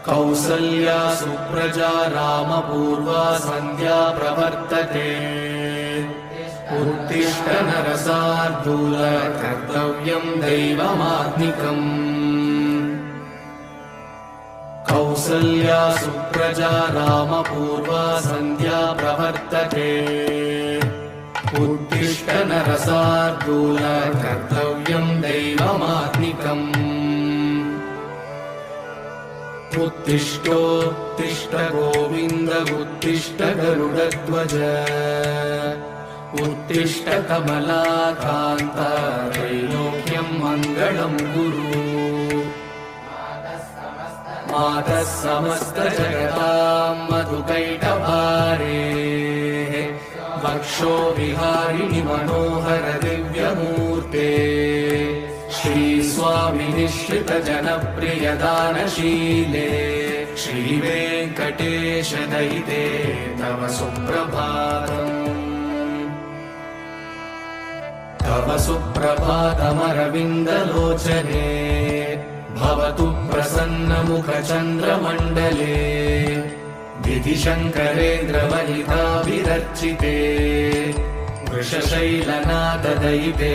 कौसल्या सुप्रजा रामपूर्वा सन्ध्या प्रवर्तते उत्तिष्ठ नरसार्दूल कर्तव्यं दैवमात्मिकम् कौसल्या सुप्रजा रामपूर्वा सन्ध्या प्रवर्तते उत्तिष्ठ नरसार्दूल कर्तव्यं दैवमात्मिकम् उत्तिष्ठोत्तिष्ठ गोविन्द उत्तिष्ठ गरुडध्वज उत्तिष्ठ कमलाकान्त त्रैलोक्यं मङ्गलं कुरु मातः समस्त जगतां मधुकैटभारे वक्षो विहारिणि मनोहर दिव्यमूर्ते श्रीस्वामि निश्रित जनप्रिय दानशीले श्रीवेङ्कटेश दयिते तव सुप्रभातम् तव सुप्रभातमरविन्दलोचने भवतु प्रसन्नमुखचन्द्रमण्डले विधिशङ्करेन्द्रवनिताभिरर्चिते वृषशैलनाथदयिते